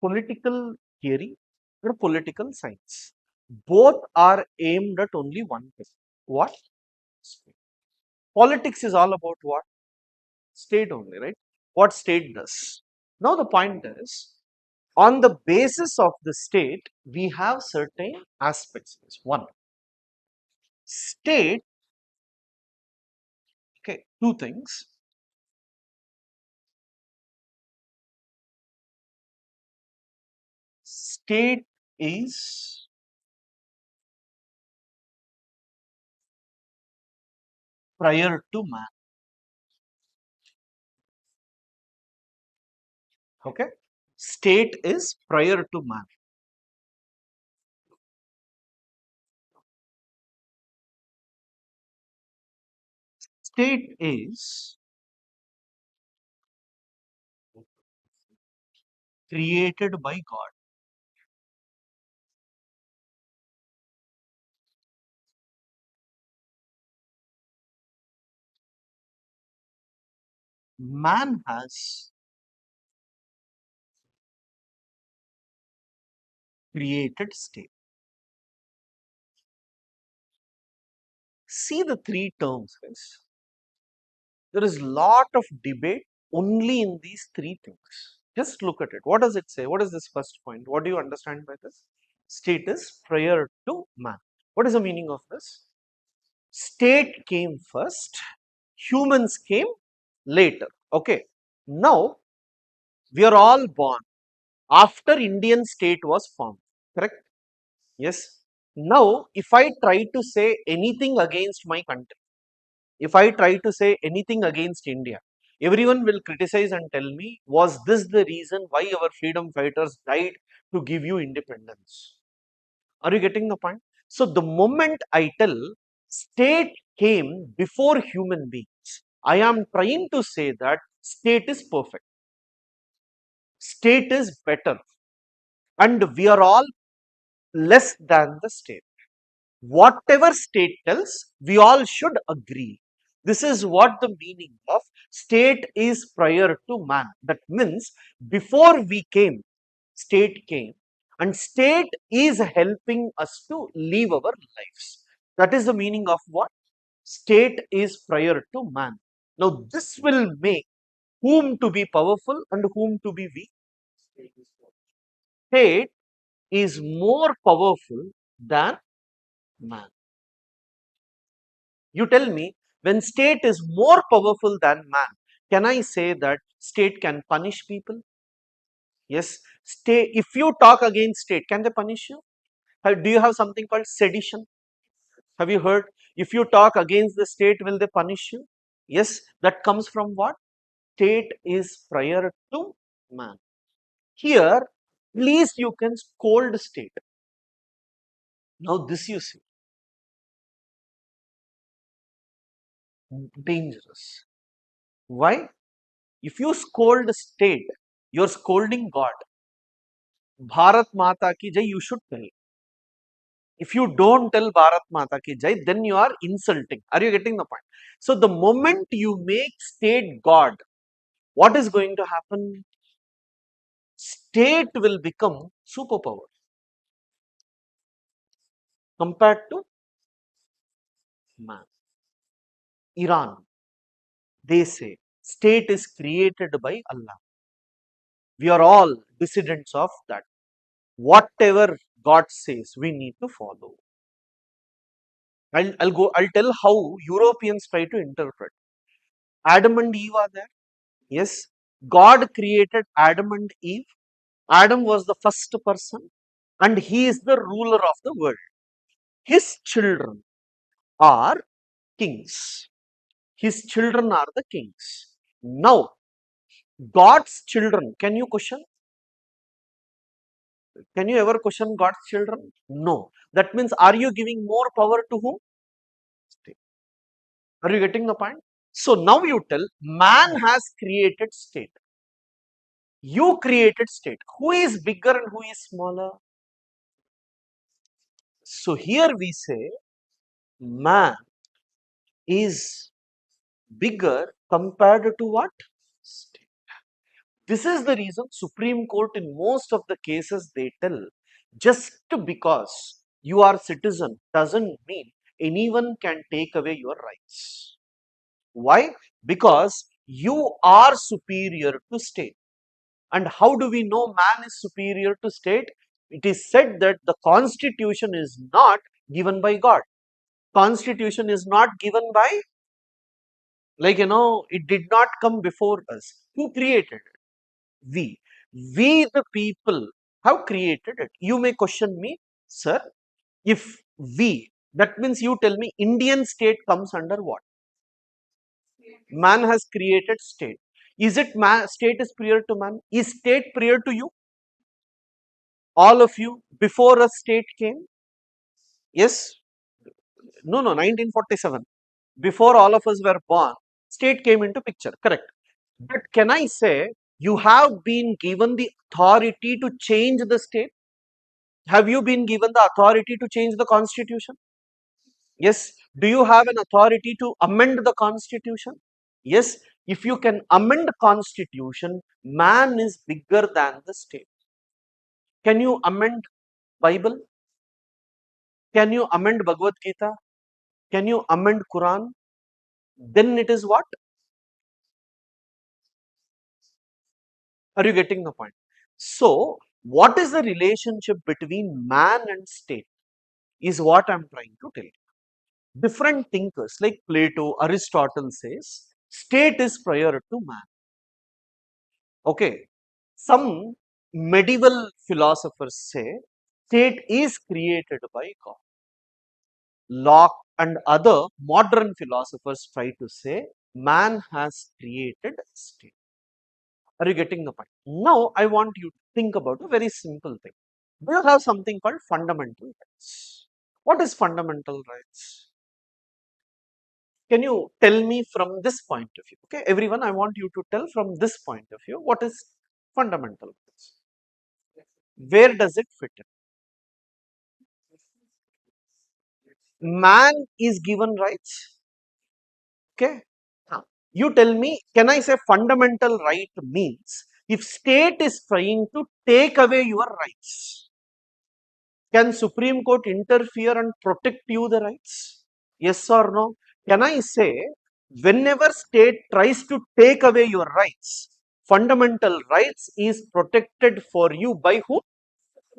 political theory or political science. Both are aimed at only one thing. What? State. Politics is all about what? State only, right? What state does. Now the point is, on the basis of the state, we have certain aspects. One, state, okay, two things. State is prior to man. Okay, state is prior to man. State is created by God. Man has created state. See the three terms, guys. There is lot of debate only in these three things. Just look at it. What does it say? What is this first point? What do you understand by this? State is prior to man. What is the meaning of this? State came first, humans came later. Okay. Now, we are all born after Indian state was formed. Correct? Yes. Now, if I try to say anything against my country, if I try to say anything against India, everyone will criticize and tell me, was this the reason why our freedom fighters died to give you independence? Are you getting the point? So, the moment I tell state came before human beings, I am trying to say that state is perfect, state is better, and we are all less than the state. Whatever state tells, we all should agree. This is what the meaning of state is prior to man. That means before we came, state came, and state is helping us to live our lives. That is the meaning of what? State is prior to man. Now, this will make whom to be powerful and whom to be weak. State is more powerful than man. You tell me, when state is more powerful than man, can I say that state can punish people? Yes. State, if you talk against state, can they punish you? Do you have something called sedition? Have you heard? If you talk against the state, will they punish you? Yes. That comes from what? State is prior to man. Here, please you can scold state. Now this you see, dangerous. Why? If you scold state, you're scolding God. Bharat Mata ki Jai, you should tell. If you don't tell Bharat Mata ki Jai, then you are insulting. Are you getting the point? So the moment you make state God, what is going to happen? State will become superpower compared to man. Iran, they say, state is created by Allah. We are all descendants of that. Whatever God says, we need to follow. I'll tell how Europeans try to interpret. Adam and Eve are there. Yes, God created Adam and Eve. Adam was the first person and he is the ruler of the world. His children are kings. His children are the kings. Now, God's children, can you question? Can you ever question God's children? No. That means, are you giving more power to whom? State. Are you getting the point? So now you tell, man has created state. You created state. Who is bigger and who is smaller? So here we say man is bigger compared to what? State. This is the reason Supreme Court in most of the cases they tell, just because you are citizen doesn't mean anyone can take away your rights. Why? Because you are superior to state. And how do we know man is superior to state? It is said that the constitution is not given by God. Constitution is not given by, like, it did not come before us. Who created it? We. We the people have created it. You may question me, sir, if we, that means you tell me Indian state comes under what? Man has created state. Is it man, state is prior to man? Is state prior to you? All of you, before a state came? Yes? No, no, 1947. Before all of us were born, state came into picture. Correct. But can I say you have been given the authority to change the state? Have you been given the authority to change the constitution? Yes. Do you have an authority to amend the constitution? Yes. If you can amend constitution, man is bigger than the state. Can you amend Bible? Can you amend Bhagavad Gita? Can you amend Quran? Then it is what? Are you getting the point? So, what is the relationship between man and state is what I'm trying to tell you. Different thinkers like Plato, Aristotle says state is prior to man. Okay. Some medieval philosophers say state is created by God. Locke and other modern philosophers try to say man has created state. Are you getting the point? Now, I want you to think about a very simple thing. Do you have something called fundamental rights? What is fundamental rights? Can you tell me from this point of view? Okay, everyone, I want you to tell from this point of view what is fundamental rights? Where does it fit in? Man is given rights. Okay, you tell me, can I say fundamental right means if state is trying to take away your rights, can Supreme Court interfere and protect you the rights? Yes or no? Can I say whenever state tries to take away your rights, fundamental rights is protected for you by who?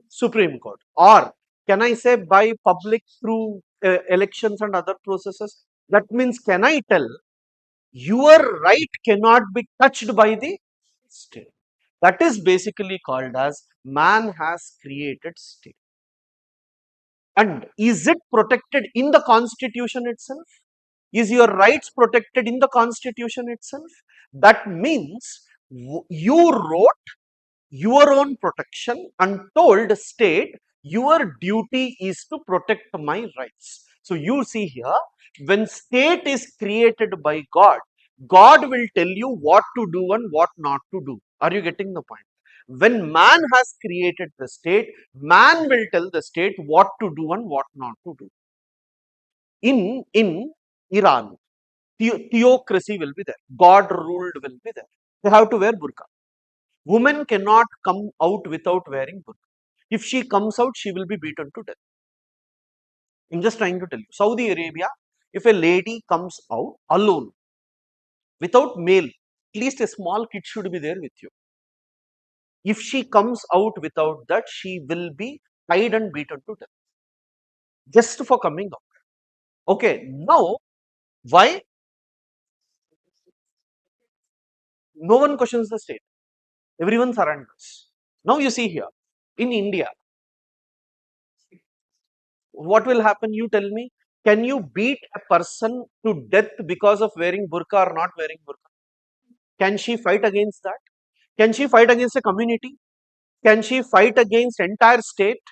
Supreme Court. Or can I say by public through elections and other processes? That means can I tell your right cannot be touched by the state? That is basically called as man has created state. And is it protected in the constitution itself? Is your rights protected in the constitution itself? That means you wrote your own protection and told state your duty is to protect my rights. So you see here, when state is created by God, God will tell you what to do and what not to do. Are you getting the point? When man has created the state, man will tell the state what to do and what not to do. In Iran, theocracy will be there. God ruled will be there. They have to wear burqa. Woman cannot come out without wearing burqa. If she comes out, she will be beaten to death. I'm just trying to tell you. Saudi Arabia, if a lady comes out alone, without male, at least a small kid should be there with you. If she comes out without that, she will be tied and beaten to death. Just for coming out. Okay, now, why? No one questions the state. Everyone surrenders. Now you see here, in India, what will happen? You tell me. Can you beat a person to death because of wearing burqa or not wearing burqa? Can she fight against that? Can she fight against a community? Can she fight against entire state?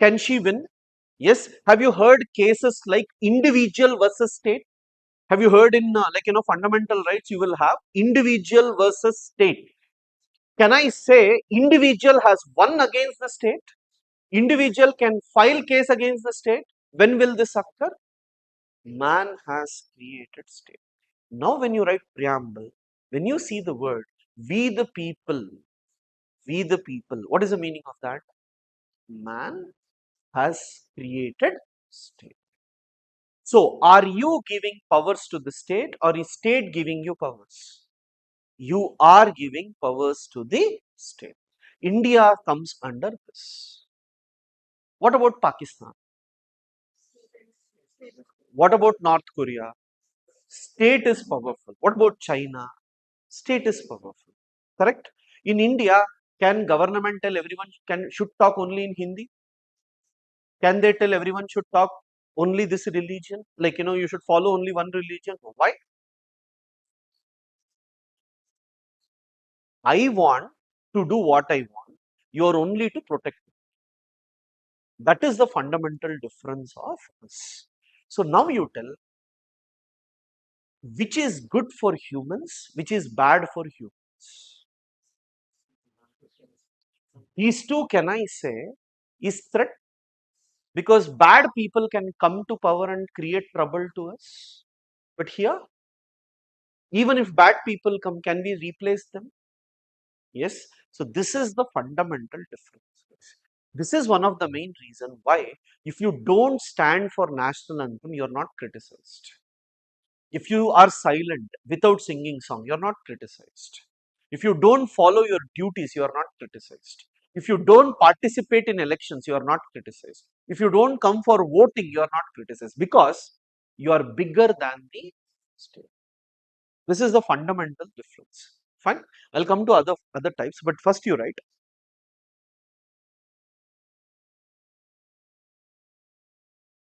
Can she win? Yes. Have you heard cases like individual versus state? Have you heard in fundamental rights you will have individual versus state? Can I say individual has won against the state? Individual can file case against the state. When will this occur? Man has created state. Now when you write preamble, when you see the word We the people, we the people. What is the meaning of that? Man has created state. So, are you giving powers to the state or is state giving you powers? You are giving powers to the state. India comes under this. What about Pakistan? What about North Korea? State is powerful. What about China? State is powerful. Correct? In India, can government tell everyone should talk only in Hindi? Can they tell everyone should talk only this religion? Like, you should follow only one religion. Why? I want to do what I want. You are only to protect me. That is the fundamental difference of us. So now you tell which is good for humans, which is bad for humans. These two, can I say, is threat because bad people can come to power and create trouble to us. But here, even if bad people come, can we replace them? Yes. So this is the fundamental difference. This is one of the main reason why if you don't stand for national anthem, you're not criticized. If you are silent without singing song, you're not criticized. If you don't follow your duties, you are not criticized. If you don't participate in elections, you are not criticized. If you don't come for voting, you are not criticized because you are bigger than the state. This is the fundamental difference. Fine. I'll come to other types, but first you write